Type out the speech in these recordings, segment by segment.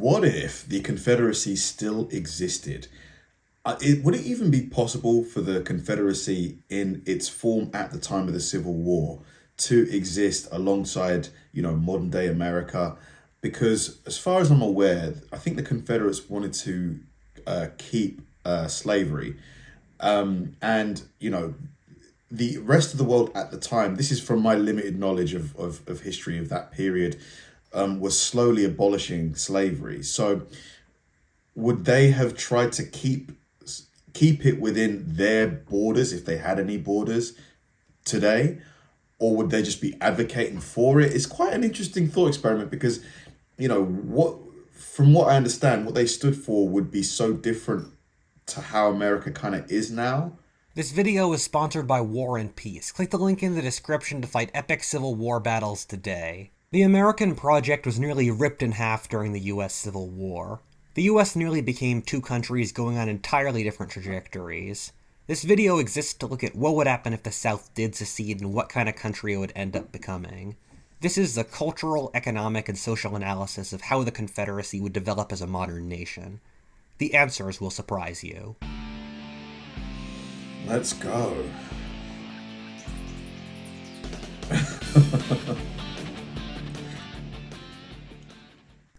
what if the Confederacy still existed? Would it even be possible for the Confederacy in its form at the time of the Civil War to exist alongside, modern day America? Because as far as I'm aware, I think the Confederates wanted to keep slavery. And the rest of the world at the time, this is from my limited knowledge of history of that period, was slowly abolishing slavery. So would they have tried to keep it within their borders, if they had any borders today, or would they just be advocating for it? It's quite an interesting thought experiment because, from what I understand, what they stood for would be so different to how America kind of is now. This video is sponsored by War and Peace. Click the link in the description to fight epic Civil War battles today. The American project was nearly ripped in half during the US Civil War. The US nearly became two countries going on entirely different trajectories. This video exists to look at what would happen if the South did secede and what kind of country it would end up becoming. This is the cultural, economic, and social analysis of how the Confederacy would develop as a modern nation. The answers will surprise you. Let's go.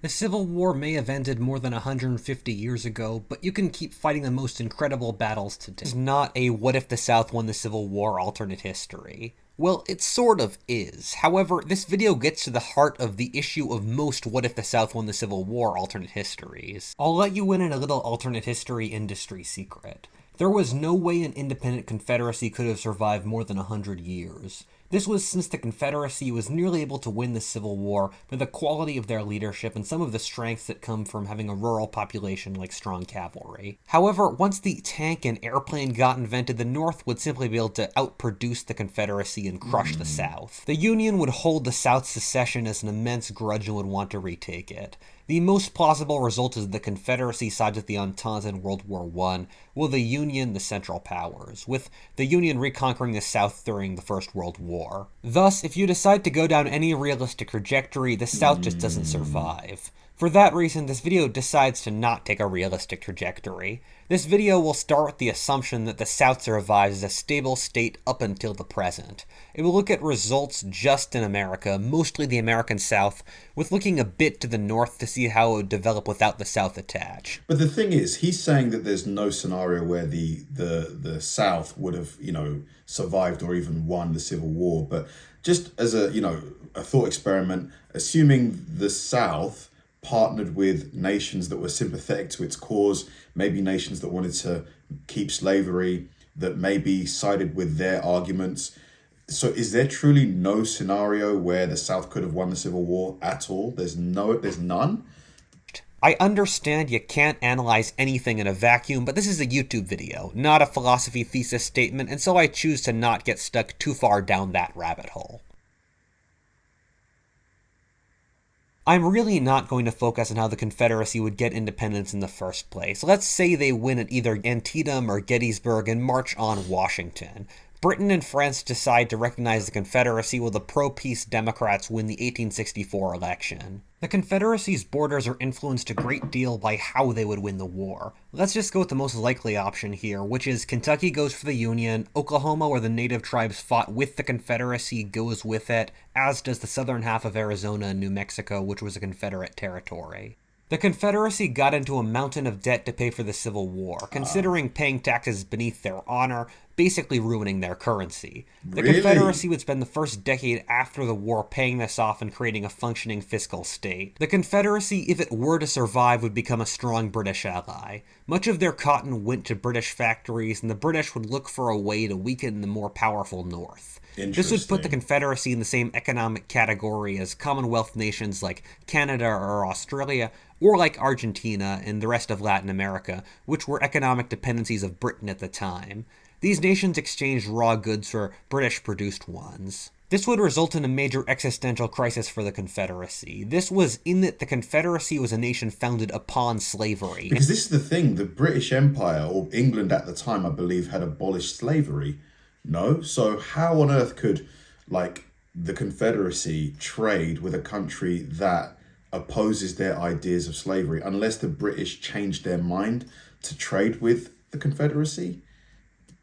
The Civil War may have ended more than 150 years ago, but you can keep fighting the most incredible battles today. This is not a what if the South won the Civil War alternate history. Well, it sort of is. However, this video gets to the heart of the issue of most what if the South won the Civil War alternate histories. I'll let you in on a little alternate history industry secret. There was no way an independent Confederacy could have survived more than 100 years. This was since the Confederacy was nearly able to win the Civil War by the quality of their leadership and some of the strengths that come from having a rural population like strong cavalry. However, once the tank and airplane got invented, the North would simply be able to outproduce the Confederacy and crush the South. The Union would hold the South's secession as an immense grudge and would want to retake it. The most plausible result is the Confederacy sides with the Entente in World War I, while the Union the Central Powers, with the Union reconquering the South during the First World War. Thus, if you decide to go down any realistic trajectory, the South just doesn't survive. For that reason, this video decides to not take a realistic trajectory. This video will start with the assumption that the South survives as a stable state up until the present. It will look at results just in America, mostly the American South, with looking a bit to the North to see how it would develop without the South attached. But the thing is, he's saying that there's no scenario where the South would have, survived or even won the Civil War. But just as a thought experiment, assuming the South partnered with nations that were sympathetic to its cause, maybe nations that wanted to keep slavery, that maybe sided with their arguments. So is there truly no scenario where the South could have won the Civil War at all? There's none? I understand you can't analyze anything in a vacuum, but this is a YouTube video, not a philosophy thesis statement, and so I choose to not get stuck too far down that rabbit hole. I'm really not going to focus on how the Confederacy would get independence in the first place. Let's say they win at either Antietam or Gettysburg and march on Washington. Britain and France decide to recognize the Confederacy while the pro-peace Democrats win the 1864 election. The Confederacy's borders are influenced a great deal by how they would win the war. Let's just go with the most likely option here, which is Kentucky goes for the Union, Oklahoma, where the native tribes fought with the Confederacy, goes with it, as does the southern half of Arizona and New Mexico, which was a Confederate territory. The Confederacy got into a mountain of debt to pay for the Civil War, considering paying taxes beneath their honor, basically ruining their currency. The Confederacy would spend the first decade after the war paying this off and creating a functioning fiscal state. The Confederacy, if it were to survive, would become a strong British ally. Much of their cotton went to British factories, and the British would look for a way to weaken the more powerful North. This would put the Confederacy in the same economic category as Commonwealth nations like Canada or Australia, or like Argentina and the rest of Latin America, which were economic dependencies of Britain at the time. These nations exchanged raw goods for British-produced ones. This would result in a major existential crisis for the Confederacy. This was in that the Confederacy was a nation founded upon slavery. Because this is the thing, the British Empire, or England at the time, I believe, had abolished slavery. No? So how on earth could, the Confederacy trade with a country that opposes their ideas of slavery unless the British changed their mind to trade with the Confederacy.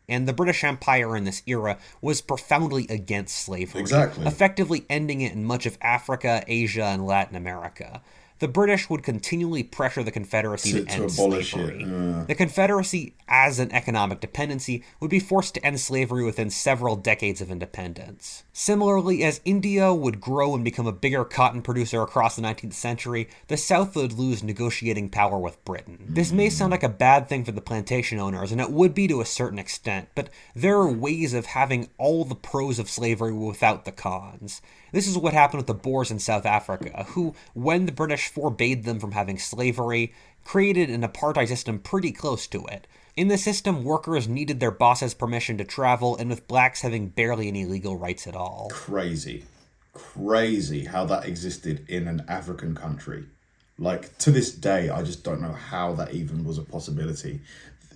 And the British Empire in this era was profoundly against slavery, Exactly. effectively ending it in much of Africa, Asia, and Latin America. The British would continually pressure the Confederacy to end abolish slavery. it. The Confederacy, as an economic dependency, would be forced to end slavery within several decades of independence. Similarly, as India would grow and become a bigger cotton producer across the 19th century, the South would lose negotiating power with Britain. This may sound like a bad thing for the plantation owners, and it would be to a certain extent, but there are ways of having all the pros of slavery without the cons. This is what happened with the Boers in South Africa, who, when the British forbade them from having slavery, created an apartheid system pretty close to it. In the system, workers needed their boss's permission to travel, and with blacks having barely any legal rights at all. Crazy how that existed in an African country. Like, to this day, I just don't know how that even was a possibility.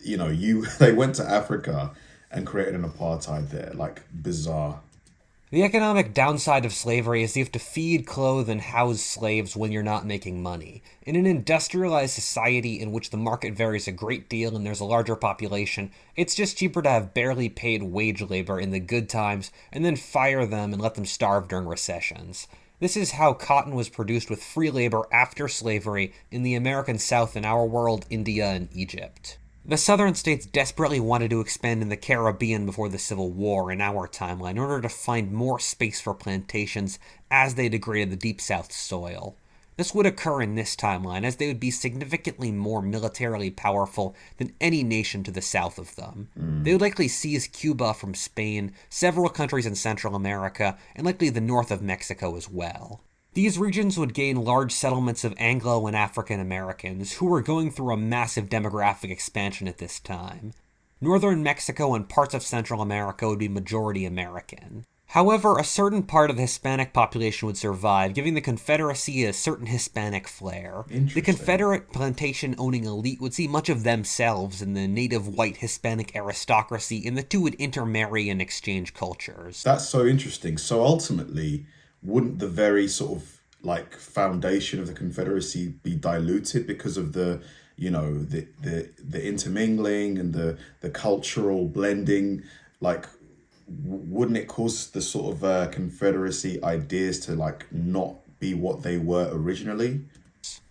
You know, they went to Africa and created an apartheid there. Like, bizarre. The economic downside of slavery is you have to feed, clothe, and house slaves when you're not making money. In an industrialized society in which the market varies a great deal and there's a larger population, it's just cheaper to have barely paid wage labor in the good times and then fire them and let them starve during recessions. This is how cotton was produced with free labor after slavery in the American South, in our world, India, and Egypt. The southern states desperately wanted to expand in the Caribbean before the Civil War in our timeline in order to find more space for plantations as they degraded the Deep South soil. This would occur in this timeline as they would be significantly more militarily powerful than any nation to the south of them. They would likely seize Cuba from Spain, several countries in Central America, and likely the north of Mexico as well. These regions would gain large settlements of Anglo and African Americans, who were going through a massive demographic expansion at this time. Northern Mexico and parts of Central America would be majority American. However, a certain part of the Hispanic population would survive, giving the Confederacy a certain Hispanic flair. The Confederate plantation-owning elite would see much of themselves in the native white Hispanic aristocracy, and the two would intermarry and exchange cultures. That's so interesting. So ultimately, wouldn't the very sort of like foundation of the Confederacy be diluted because of the intermingling and the cultural blending? Like, wouldn't it cause the sort of Confederacy ideas to like not be what they were originally?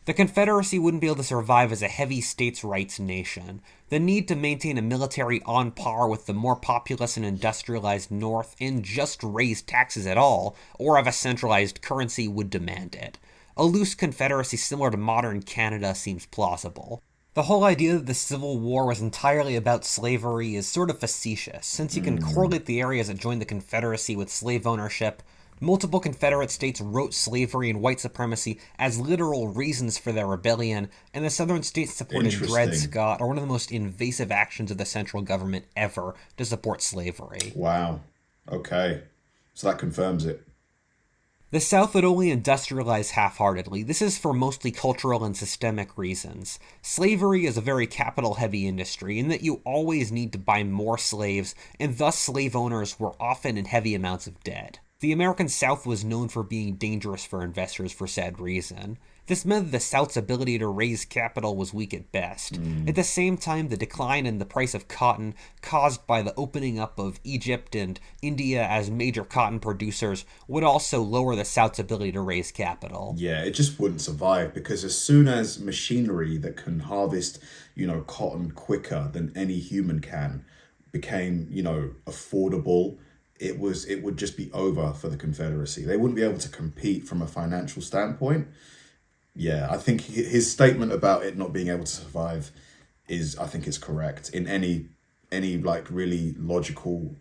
The Confederacy wouldn't be able to survive as a heavy states' rights nation. The need to maintain a military on par with the more populous and industrialized North and just raise taxes at all, or have a centralized currency, would demand it. A loose confederacy similar to modern Canada seems plausible. The whole idea that the Civil War was entirely about slavery is sort of facetious, since you can correlate the areas that joined the Confederacy with slave ownership. Multiple Confederate states wrote slavery and white supremacy as literal reasons for their rebellion, and the Southern states supported Dred Scott, or one of the most invasive actions of the central government ever, to support slavery. Wow. Okay. So that confirms it. The South would only industrialize half-heartedly. This is for mostly cultural and systemic reasons. Slavery is a very capital-heavy industry in that you always need to buy more slaves, and thus slave owners were often in heavy amounts of debt. The American South was known for being dangerous for investors for said reason. This meant that the South's ability to raise capital was weak at best. At the same time, the decline in the price of cotton, caused by the opening up of Egypt and India as major cotton producers, would also lower the South's ability to raise capital. Yeah, it just wouldn't survive, because as soon as machinery that can harvest, cotton quicker than any human can became, affordable, it would just be over for the Confederacy. They wouldn't be able to compete from a financial standpoint. Yeah, I think his statement about it not being able to survive I think is correct in any like really logical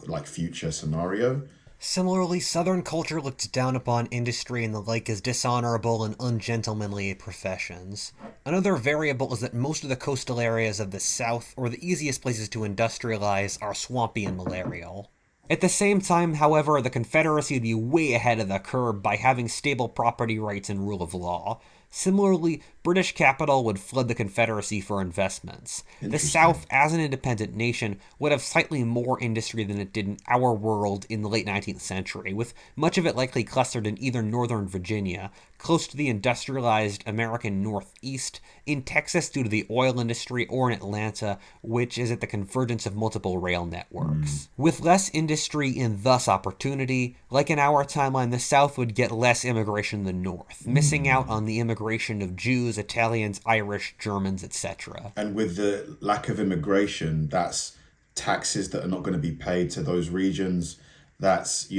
like future scenario. Similarly, Southern culture looked down upon industry and the like as dishonorable and ungentlemanly professions. Another variable is that most of the coastal areas of the South, or the easiest places to industrialize, are swampy and malarial. At the same time, however, the Confederacy would be way ahead of the curve by having stable property rights and rule of law. Similarly, British capital would flood the Confederacy for investments. The South, as an independent nation, would have slightly more industry than it did in our world in the late 19th century, with much of it likely clustered in either northern Virginia, close to the industrialized American Northeast, in Texas due to the oil industry, or in Atlanta, which is at the convergence of multiple rail networks. With less industry and thus opportunity, like in our timeline, the South would get less immigration than the North, missing out on the immigration of Jews, Italians, Irish, Germans, etc. And with the lack of immigration, that's taxes that are not going to be paid to those regions. That's,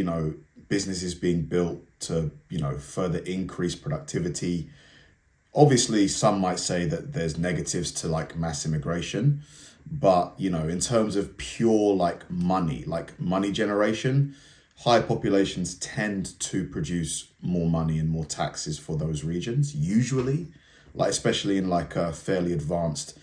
businesses being built to, further increase productivity. Obviously, some might say that there's negatives to like mass immigration, but, in terms of pure like money generation, high populations tend to produce more money and more taxes for those regions, usually, like especially in like fairly advanced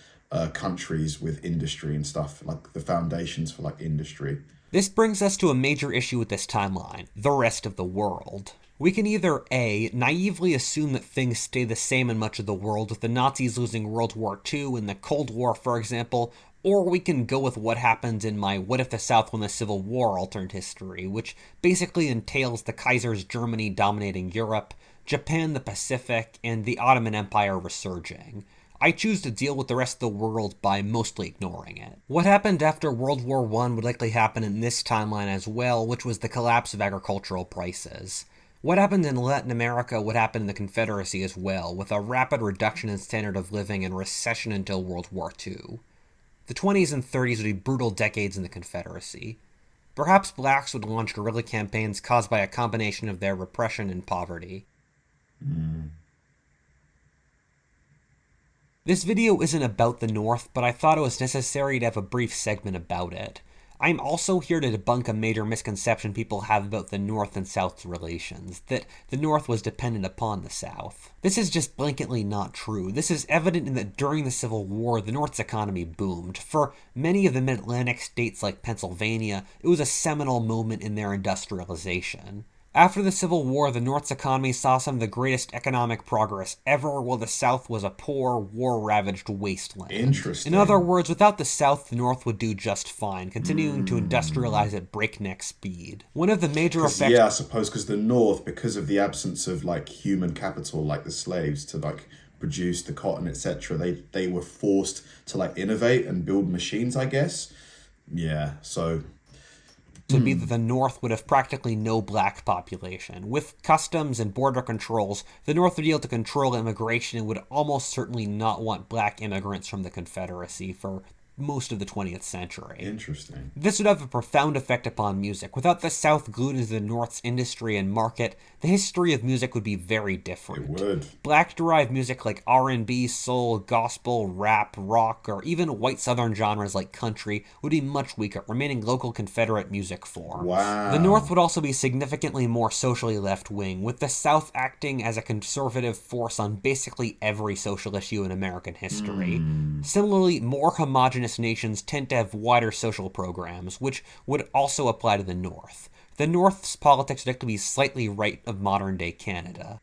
countries with industry and stuff, like the foundations for like industry. This brings us to a major issue with this timeline: the rest of the world. We can either A, naively assume that things stay the same in much of the world, with the Nazis losing World War II and the Cold War, for example, or we can go with what happens in my What If the South Won the Civil War alternate history, which basically entails the Kaiser's Germany dominating Europe, Japan the Pacific, and the Ottoman Empire resurging. I choose to deal with the rest of the world by mostly ignoring it. What happened after World War I would likely happen in this timeline as well, which was the collapse of agricultural prices. What happened in Latin America would happen in the Confederacy as well, with a rapid reduction in standard of living and recession until World War II. The 20s and 30s would be brutal decades in the Confederacy. Perhaps blacks would launch guerrilla campaigns caused by a combination of their repression and poverty. This video isn't about the North, but I thought it was necessary to have a brief segment about it. I'm also here to debunk a major misconception people have about the North and South's relations, that the North was dependent upon the South. This is just blanketly not true. This is evident in that during the Civil War, the North's economy boomed. For many of the mid-Atlantic states like Pennsylvania, it was a seminal moment in their industrialization. After the Civil War, the North's economy saw some of the greatest economic progress ever, while the South was a poor, war-ravaged wasteland. Interesting. In other words, without the South, the North would do just fine, continuing to industrialize at breakneck speed. One of the major effects... Yeah, I suppose because the North, because of the absence of like human capital, like the slaves, to like produce the cotton, etc., they were forced to like innovate and build machines, I guess. Yeah, so... would be that the North would have practically no black population. With customs and border controls, the North would be able to control immigration and would almost certainly not want black immigrants from the Confederacy for most of the 20th century. Interesting. This would have a profound effect upon music. Without the South glued into the North's industry and market, the history of music would be very different. It would. Black-derived music like R&B, soul, gospel, rap, rock, or even white Southern genres like country would be much weaker, remaining local Confederate music forms. Wow. The North would also be significantly more socially left-wing, with the South acting as a conservative force on basically every social issue in American history. Similarly, more homogenous nations tend to have wider social programs, which would also apply to the North. The North's politics would actually be slightly right of modern-day Canada.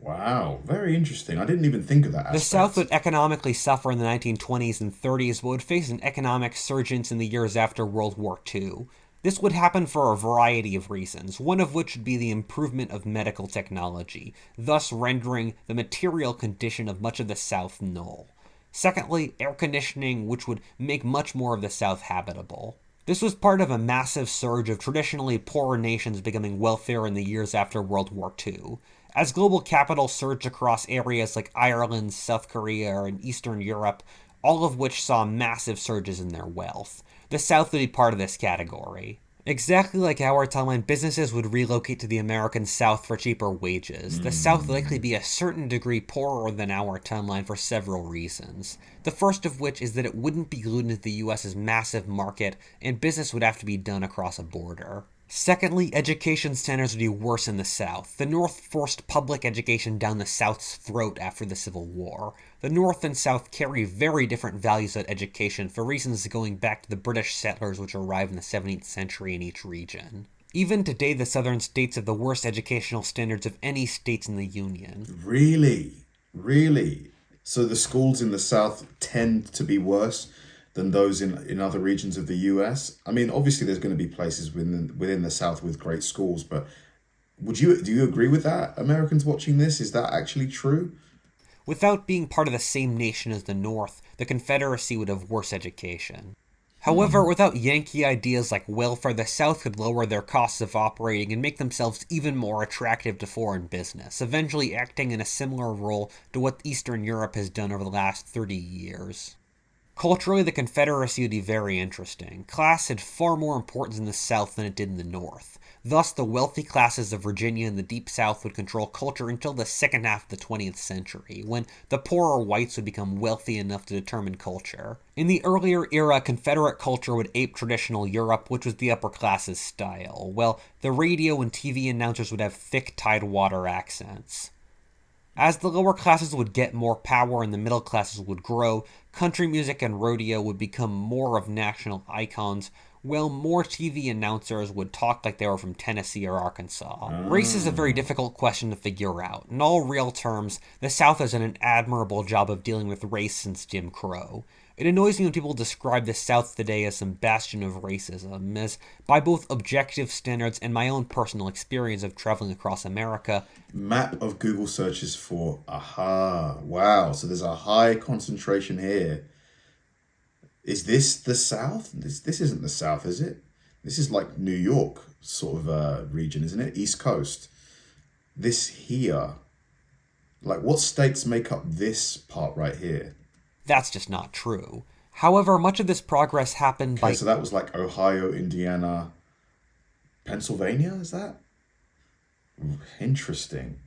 Wow, very interesting. I didn't even think of that aspect. The South would economically suffer in the 1920s and 30s, but would face an economic surge in the years after World War II. This would happen for a variety of reasons, one of which would be the improvement of medical technology, thus rendering the material condition of much of the South null. Secondly, air conditioning, which would make much more of the South habitable. This was part of a massive surge of traditionally poorer nations becoming wealthier in the years after World War II. As global capital surged across areas like Ireland, South Korea, and Eastern Europe, all of which saw massive surges in their wealth. The South would be part of this category. Exactly like our timeline, businesses would relocate to the American South for cheaper wages. The South would likely be a certain degree poorer than our timeline for several reasons. The first of which is that it wouldn't be glued into the US's massive market, and business would have to be done across a border. Secondly, education standards would be worse in the South. The North forced public education down the South's throat after the Civil War. The North and South carry very different values at education for reasons going back to the British settlers which arrived in the 17th century in each region. Even today, the southern states have the worst educational standards of any states in the Union. Really? Really? So the schools in the South tend to be worse than those in other regions of the US? I mean, obviously there's going to be places within the South with great schools, but do you agree with that? Americans watching this, is that actually true? Without being part of the same nation as the North, the Confederacy would have worse education. However, without Yankee ideas like welfare, the South could lower their costs of operating and make themselves even more attractive to foreign business, eventually acting in a similar role to what Eastern Europe has done over the last 30 years. Culturally, the Confederacy would be very interesting. Class had far more importance in the South than it did in the North. Thus, the wealthy classes of Virginia and the Deep South would control culture until the second half of the 20th century, when the poorer whites would become wealthy enough to determine culture. In the earlier era, Confederate culture would ape traditional Europe, which was the upper class's style, while the radio and TV announcers would have thick Tidewater accents. As the lower classes would get more power and the middle classes would grow, country music and rodeo would become more of national icons, while more TV announcers would talk like they were from Tennessee or Arkansas. Race is a very difficult question to figure out. In all real terms, the South has done an admirable job of dealing with race since Jim Crow. It annoys me when people describe the South today as some bastion of racism, as by both objective standards and my own personal experience of traveling across America. Map of Google searches for, aha, wow, so there's a high concentration here. Is this the South? This isn't the South, is it? This is like New York sort of region, isn't it? East Coast. This here, like what states make up this part right here? That's just not true. However, much of this progress happened by... Okay, so that was like Ohio, Indiana, Pennsylvania, is that? Interesting.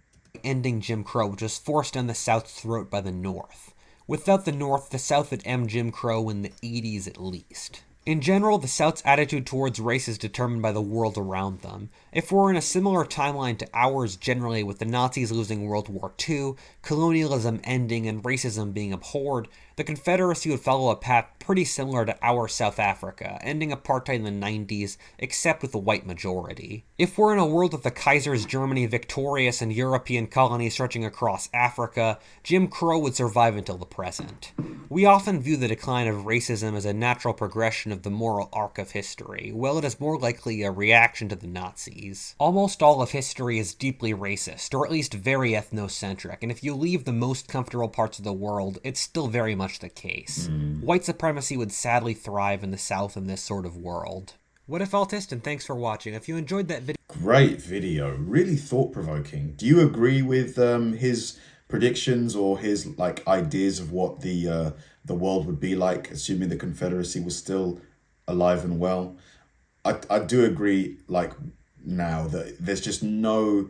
Ending Jim Crow, which was forced down the South's throat by the North. Without the North, the South would end Jim Crow in the 80s at least. In general, the South's attitude towards race is determined by the world around them. If we're in a similar timeline to ours generally, with the Nazis losing World War II, colonialism ending, and racism being abhorred, the Confederacy would follow a path pretty similar to our South Africa, ending apartheid in the 90s, except with a white majority. If we're in a world with the Kaiser's Germany victorious and European colonies stretching across Africa, Jim Crow would survive until the present. We often view the decline of racism as a natural progression of the moral arc of history, while it is more likely a reaction to the Nazis. Almost all of history is deeply racist, or at least very ethnocentric, and if you leave the most comfortable parts of the world, it's still very much the case. White supremacy would sadly thrive in the South in this sort of world. What a feltist, and thanks for watching. If you enjoyed that video... Great video, really thought-provoking. Do you agree with his predictions or his like ideas of what the world would be like, assuming the Confederacy was still alive and well? I do agree, like, now that there's just no,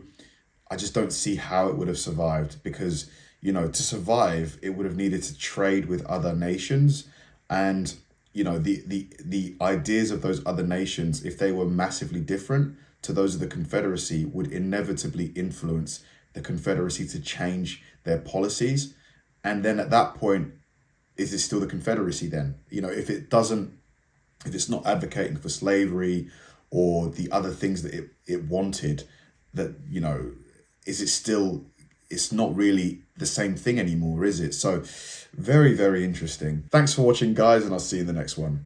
I just don't see how it would have survived, because, you know, to survive, it would have needed to trade with other nations, and, you know, the ideas of those other nations, if they were massively different to those of the Confederacy, would inevitably influence the Confederacy to change their policies. And then at that point, is it still the Confederacy then? You know, if it's not advocating for slavery or the other things that it wanted, that, you know, is it still, it's not really the same thing anymore, is it? So very, very interesting. Thanks for watching, guys, and I'll see you in the next one.